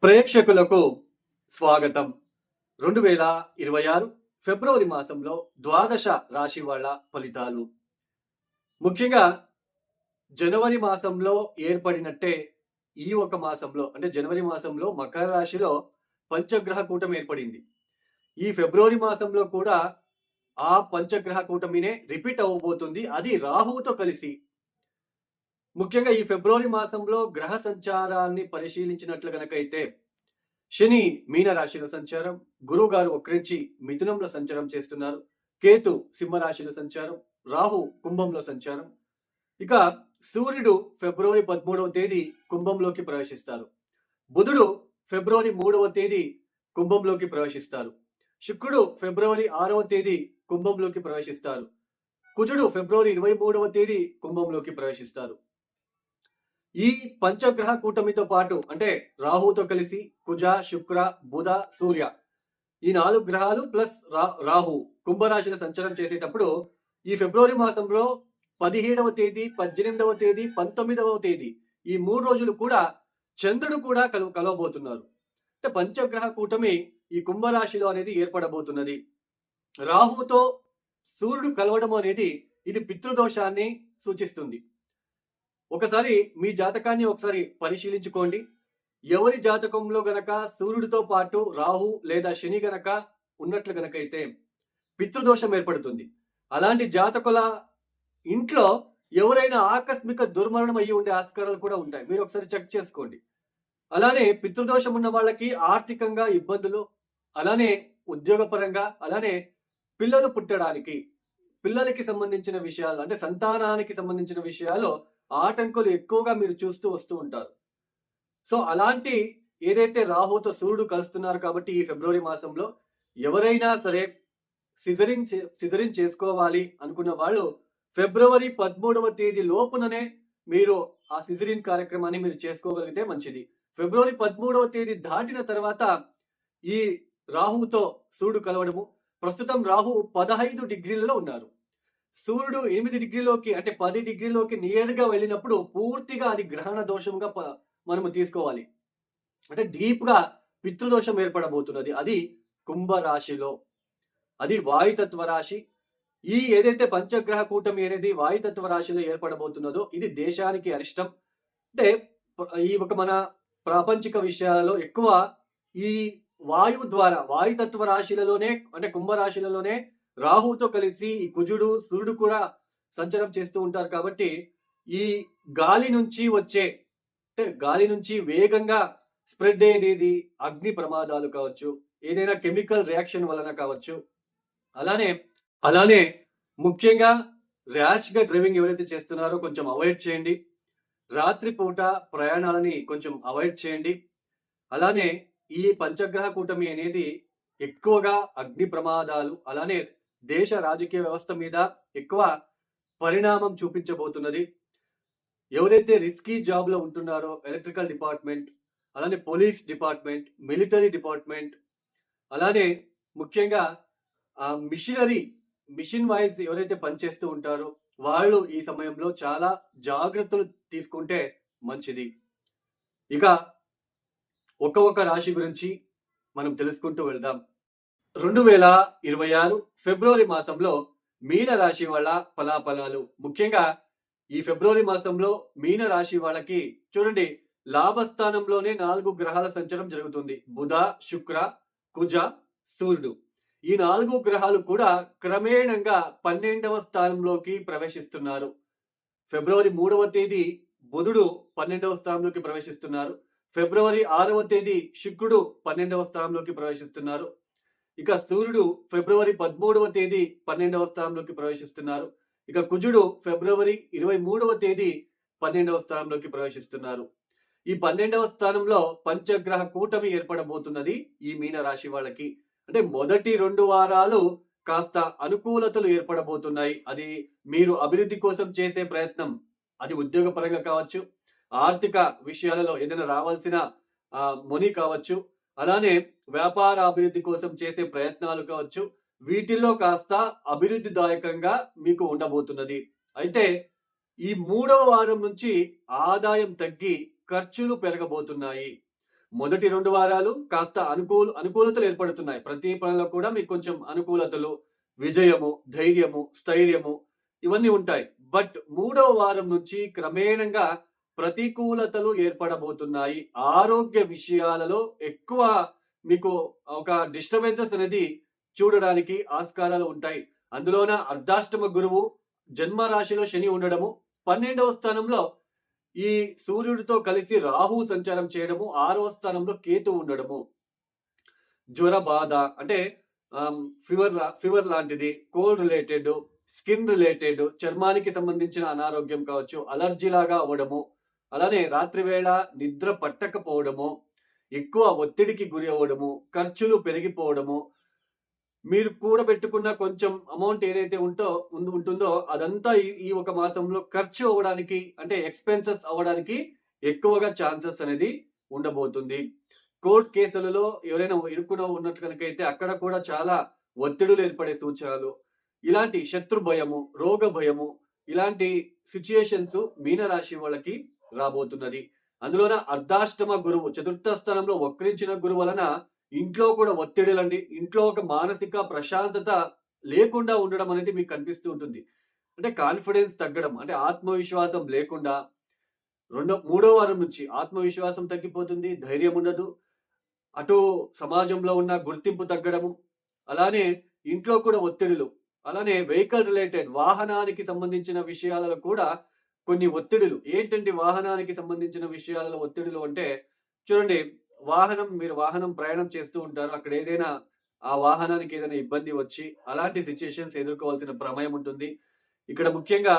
ప్రేక్షకులకు స్వాగతం. 2026 ఫిబ్రవరి మాసంలో ద్వాదశ రాశి వాళ్ళ ఫలితాలు. ముఖ్యంగా జనవరి మాసంలో ఏర్పడినట్టే ఈ ఒక మాసంలో అంటే జనవరి మాసంలో మకర రాశిలో పంచగ్రహ కూటమి ఏర్పడింది. ఈ ఫిబ్రవరి మాసంలో కూడా ఆ పంచగ్రహ కూటమినే రిపీట్ అవ్వబోతుంది. అది రాహువుతో కలిసి. ముఖ్యంగా ఈ ఫిబ్రవరి మాసంలో గ్రహ సంచారాన్ని పరిశీలించినట్లు గనకైతే శని మీన రాశిలో సంచారం, గురువు గారు వక్రించి మిథునంలో సంచారం చేస్తున్నారు, కేతు సింహరాశిలో సంచారం, రాహు కుంభంలో సంచారం. ఇక సూర్యుడు ఫిబ్రవరి 13వ తేదీ కుంభంలోకి ప్రవేశిస్తారు. బుధుడు ఫిబ్రవరి 3వ తేదీ కుంభంలోకి ప్రవేశిస్తారు. శుక్రుడు ఫిబ్రవరి 6వ తేదీ కుంభంలోకి ప్రవేశిస్తారు. కుజుడు ఫిబ్రవరి 23వ తేదీ కుంభంలోకి ప్రవేశిస్తారు. ఈ పంచగ్రహ కూటమితో పాటు అంటే రాహుతో కలిసి కుజ, శుక్ర, బుధ, సూర్య ఈ 4 గ్రహాలు ప్లస్ రాహు కుంభరాశిలో సంచారం చేసేటప్పుడు ఈ ఫిబ్రవరి మాసంలో 17వ తేదీ, 18వ తేదీ, 19వ తేదీ ఈ 3 రోజులు కూడా చంద్రుడు కూడా కలవబోతున్నారు. అంటే పంచగ్రహ కూటమి ఈ కుంభరాశిలో అనేది ఏర్పడబోతున్నది. రాహుతో సూర్యుడు కలవడం అనేది ఇది పితృదోషాన్ని సూచిస్తుంది. ఒకసారి మీ జాతకాన్ని ఒకసారి పరిశీలించుకోండి. ఎవరి జాతకంలో గనక సూర్యుడితో పాటు రాహు లేదా శని గనక ఉన్నట్లు గనకైతే పితృదోషం ఏర్పడుతుంది. అలాంటి జాతకుల ఇంట్లో ఎవరైనా ఆకస్మిక దుర్మరణం అయ్యి ఉండే ఆస్కారాలు కూడా ఉంటాయి. మీరు ఒకసారి చెక్ చేసుకోండి. అలానే పితృదోషం ఉన్న వాళ్ళకి ఆర్థికంగా ఇబ్బందులు, అలానే ఉద్యోగపరంగా, అలానే పిల్లలు పుట్టడానికి, పిల్లలకి సంబంధించిన విషయాలు అంటే సంతానానికి సంబంధించిన విషయాలు ఆటంకులు ఎక్కువగా మీరు చూస్తూ వస్తూ ఉంటారు. సో అలాంటి ఏదైతే రాహుతో సూర్యుడు కలుస్తున్నారు కాబట్టి ఈ ఫిబ్రవరి మాసంలో ఎవరైనా సరే సిజరింగ్ చేసుకోవాలి అనుకున్న వాళ్ళు ఫిబ్రవరి 13వ తేదీ లోపుననే మీరు ఆ సిజరిన్ కార్యక్రమాన్ని మీరు చేసుకోగలిగితే మంచిది. ఫిబ్రవరి 13వ తేదీ దాటిన తర్వాత ఈ రాహుతో సూర్యుడు కలవడము. ప్రస్తుతం రాహు 15 డిగ్రీలలో ఉన్నారు. సూర్యుడు 8 డిగ్రీలోకి అంటే 10 డిగ్రీలోకి నియర్గా వెళ్ళినప్పుడు పూర్తిగా అది గ్రహణ దోషంగా మనము తీసుకోవాలి. అంటే డీప్ గా పితృదోషం ఏర్పడబోతున్నది. అది కుంభరాశిలో, అది వాయుతత్వ రాశి. ఈ ఏదైతే పంచగ్రహ కూటమి అనేది వాయుతత్వ రాశిలో ఏర్పడబోతున్నదో ఇది దేశానికి అరిష్టం. అంటే ఈ ఒక మన ప్రాపంచిక విషయాలలో ఎక్కువ ఈ వాయువు ద్వారా వాయుతత్వ రాశిలలోనే అంటే కుంభరాశిలలోనే రాహుతో కలిసి ఈ కుజుడు సూర్యుడు కూడా సంచారం చేస్తూ ఉంటారు. కాబట్టి ఈ గాలి నుంచి వచ్చే అంటే గాలి నుంచి వేగంగా స్ప్రెడ్ అయ్యేది అగ్ని ప్రమాదాలు కావచ్చు, ఏదైనా కెమికల్ రియాక్షన్ వలన కావచ్చు. అలానే ముఖ్యంగా ర్యాష్ గా డ్రైవింగ్ ఎవరైతే చేస్తున్నారో కొంచెం అవాయిడ్ చేయండి. రాత్రిపూట ప్రయాణాలని కొంచెం అవాయిడ్ చేయండి. అలానే ఈ పంచగ్రహ కూటమి అనేది ఎక్కువగా అగ్ని ప్రమాదాలు, అలానే దేశ రాజకీయ వ్యవస్థ మీద ఎక్కువ పరిణామం చూపించబోతున్నది. ఎవరైతే రిస్కీ జాబ్ లో ఉంటున్నారో ఎలక్ట్రికల్ డిపార్ట్మెంట్, అలానే పోలీస్ డిపార్ట్మెంట్, మిలిటరీ డిపార్ట్మెంట్, అలానే ముఖ్యంగా మిషన్ వైజ్ ఎవరైతే పనిచేస్తూ ఉంటారో వాళ్ళు ఈ సమయంలో చాలా జాగ్రత్తలు తీసుకుంటే మంచిది. ఇక ఒక్కొక్క రాశి గురించి మనం తెలుసుకుంటూ వెళ్దాం. 2026 ఫిబ్రవరి మాసంలో మీన రాశి వాళ్ళ ఫలాఫలాలు. ముఖ్యంగా ఈ ఫిబ్రవరి మాసంలో మీన రాశి వాళ్ళకి చూడండి, లాభస్థానంలోనే 4 గ్రహాల సంచారం జరుగుతుంది. బుధ, శుక్ర, కుజ, సూర్యుడు. ఈ 4 గ్రహాలు కూడా క్రమేణంగా 12వ స్థానంలోకి ప్రవేశిస్తున్నారు. ఫిబ్రవరి 3వ తేదీ బుధుడు 12వ స్థానంలోకి ప్రవేశిస్తున్నారు. ఫిబ్రవరి 6వ తేదీ శుక్రుడు 12వ స్థానంలోకి ప్రవేశిస్తున్నారు. ఇక సూర్యుడు ఫిబ్రవరి 13వ తేదీ 12వ స్థానంలోకి ప్రవేశిస్తున్నారు. ఇక కుజుడు ఫిబ్రవరి 23వ తేదీ 12వ స్థానంలోకి ప్రవేశిస్తున్నారు. ఈ 12వ స్థానంలో పంచగ్రహ కూటమి ఏర్పడబోతున్నది ఈ మీన రాశి వాళ్ళకి. అంటే మొదటి 2 వారాలు కాస్త అనుకూలతలు ఏర్పడబోతున్నాయి. అది మీరు అభివృద్ధి కోసం చేసే ప్రయత్నం, అది ఉద్యోగ పరంగా కావచ్చు, ఆర్థిక విషయాలలో ఏదైనా రావాల్సిన మనీ కావచ్చు, అలానే వ్యాపార అభివృద్ధి కోసం చేసే ప్రయత్నాలు కావచ్చు, వీటిల్లో కాస్త అభివృద్ధిదాయకంగా మీకు ఉండబోతున్నది. అయితే ఈ 3వ వారం నుంచి ఆదాయం తగ్గి ఖర్చులు పెరగబోతున్నాయి. మొదటి 2 వారాలు కాస్త అనుకూలతలు ఏర్పడుతున్నాయి. ప్రతి పనిలో కూడా మీకు కొంచెం అనుకూలతలు, విజయము, ధైర్యము, స్థైర్యము ఇవన్నీ ఉంటాయి. బట్ మూడవ వారం నుంచి క్రమేణంగా ప్రతికూలతలు ఏర్పడబోతున్నాయి. ఆరోగ్య విషయాలలో ఎక్కువ మీకు ఒక డిస్టర్బెన్సెస్ అనేది చూడడానికి ఆస్కారాలు ఉంటాయి. అందులోన అర్ధాష్టమ గురువు జన్మ రాశిలో శని ఉండడము, 12వ స్థానంలో ఈ సూర్యుడితో కలిసి రాహు సంచారం చేయడము, 6వ స్థానంలో కేతు ఉండడము. జ్వర బాధ అంటే ఫీవర్ లాంటిది, కోల్డ్ రిలేటెడ్, స్కిన్ రిలేటెడ్, చర్మానికి సంబంధించిన అనారోగ్యం కావచ్చు, అలర్జీ లాగా అవ్వడము, అలానే రాత్రి వేళ నిద్ర పట్టకపోవడము, ఎక్కువ ఒత్తిడికి గురి అవ్వడము, ఖర్చులు పెరిగిపోవడము, మీరు కూడబెట్టుకున్న కొంచెం అమౌంట్ ఏదైతే ఉంటుందో అదంతా ఈ ఒక మాసంలో ఖర్చు అవ్వడానికి అంటే ఎక్స్పెన్సెస్ అవ్వడానికి ఎక్కువగా ఛాన్సెస్ అనేది ఉండబోతుంది. కోర్టు కేసులలో ఎవరైనా ఉన్నట్టు కనుకైతే అక్కడ కూడా చాలా ఒత్తిడులు ఏర్పడే సూచనలు, ఇలాంటి శత్రు భయము, రోగ భయము, ఇలాంటి సిచ్యుయేషన్స్ మీనరాశి వాళ్ళకి రాబోతున్నది. అందులోన అర్ధాష్టమ గురువు చతుర్థ స్థానంలో వక్రించిన గురువు వలన ఇంట్లో కూడా ఒత్తిడిలండి, ఇంట్లో ఒక మానసిక ప్రశాంతత లేకుండా ఉండడం అనేది మీకు కనిపిస్తూ ఉంటుంది. అంటే కాన్ఫిడెన్స్ తగ్గడం, అంటే ఆత్మవిశ్వాసం లేకుండా మూడో వారం నుంచి ఆత్మవిశ్వాసం తగ్గిపోతుంది, ధైర్యం ఉండదు, అటు సమాజంలో ఉన్న గుర్తింపు తగ్గడము, అలానే ఇంట్లో కూడా ఒత్తిడులు, అలానే వెహికల్ రిలేటెడ్ వాహనానికి సంబంధించిన విషయాలలో కూడా కొన్ని ఒత్తిడులు. ఏంటంటే వాహనానికి సంబంధించిన విషయాలలో ఒత్తిడులు అంటే చూడండి, మీరు వాహనం ప్రయాణం చేస్తూ ఉంటారు. అక్కడ ఏదైనా ఆ వాహనానికి ఏదైనా ఇబ్బంది వచ్చి అలాంటి సిచ్యుయేషన్స్ ఎదుర్కోవాల్సిన ప్రమేయం ఉంటుంది. ఇక్కడ ముఖ్యంగా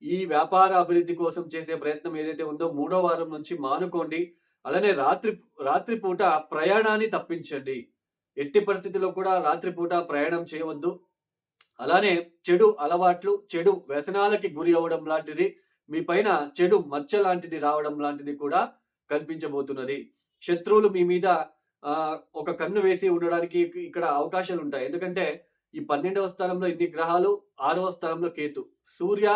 ఈ వ్యాపార అభివృద్ధి కోసం చేసే ప్రయత్నం ఏదైతే ఉందో మూడో వారం నుంచి మానుకోండి. అలానే రాత్రిపూట ప్రయాణాన్ని తప్పించండి. ఎట్టి పరిస్థితిలో కూడా రాత్రిపూట ప్రయాణం చేయవద్దు. అలానే చెడు అలవాట్లు, చెడు వ్యసనాలకి గురి అవ్వడం లాంటిది, మీ పైన చెడు మచ్చ లాంటిది రావడం లాంటిది కూడా కనిపించబోతున్నది. శత్రువులు మీ మీద ఒక కన్ను వేసి ఉండడానికి ఇక్కడ అవకాశాలు ఉంటాయి. ఎందుకంటే ఈ 12వ స్థానంలో ఇన్ని గ్రహాలు, 6వ స్థానంలో కేతు, సూర్య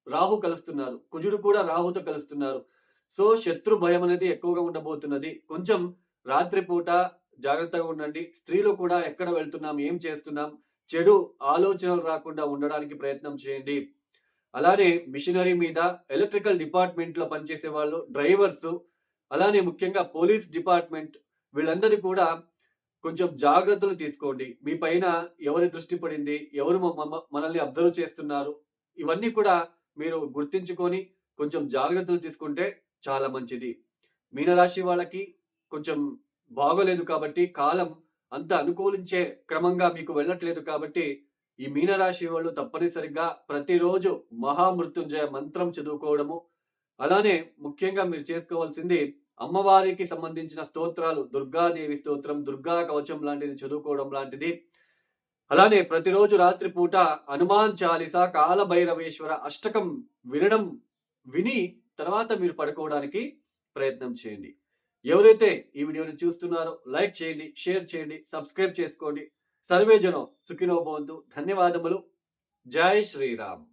రాహు కలుస్తున్నారు, కుజుడు కూడా రాహుతో కలుస్తున్నారు. సో శత్రు భయం అనేది ఎక్కువగా ఉండబోతున్నది. కొంచెం రాత్రిపూట జాగ్రత్తగా ఉండండి. స్త్రీలు కూడా ఎక్కడ వెళ్తున్నాం, ఏం చేస్తున్నాం, చెడు ఆలోచనలు రాకుండా ఉండడానికి ప్రయత్నం చేయండి. అలానే మిషనరీ మీద, ఎలక్ట్రికల్ డిపార్ట్మెంట్ లో పనిచేసే వాళ్ళు, డ్రైవర్స్, అలానే ముఖ్యంగా పోలీస్ డిపార్ట్మెంట్, వీళ్ళందరూ కూడా కొంచెం జాగ్రత్తలు తీసుకోండి. మీ పైన ఎవరి దృష్టి పడింది, ఎవరు మనల్ని అబ్జర్వ్ చేస్తున్నారు, ఇవన్నీ కూడా మీరు గుర్తించుకొని కొంచెం జాగ్రత్తలు తీసుకుంటే చాలా మంచిది. మీనరాశి వాళ్ళకి కొంచెం బాగోలేదు కాబట్టి, కాలం అంత అనుకూలించే క్రమంగా మీకు వెళ్ళట్లేదు కాబట్టి, ఈ మీనరాశి వాళ్ళు తప్పనిసరిగా ప్రతిరోజు మహామృత్యుంజయ మంత్రం చదువుకోవడము, అలానే ముఖ్యంగా మీరు చేసుకోవాల్సింది అమ్మవారికి సంబంధించిన స్తోత్రాలు, దుర్గాదేవి స్తోత్రం, దుర్గా కవచం లాంటిది చదువుకోవడం లాంటిది, అలానే ప్రతిరోజు రాత్రిపూట హనుమాన్ చాలీసా, కాలభైరవేశ్వర అష్టకం విని తర్వాత మీరు పడుకోవడానికి ప్రయత్నం చేయండి. ఎవరైతే ఈ వీడియోని చూస్తున్నారో లైక్ చేయండి, షేర్ చేయండి, సబ్స్క్రైబ్ చేసుకోండి. సర్వేజనం సుఖినో భవంతు. ధన్యవాదములు. జై శ్రీరామ్.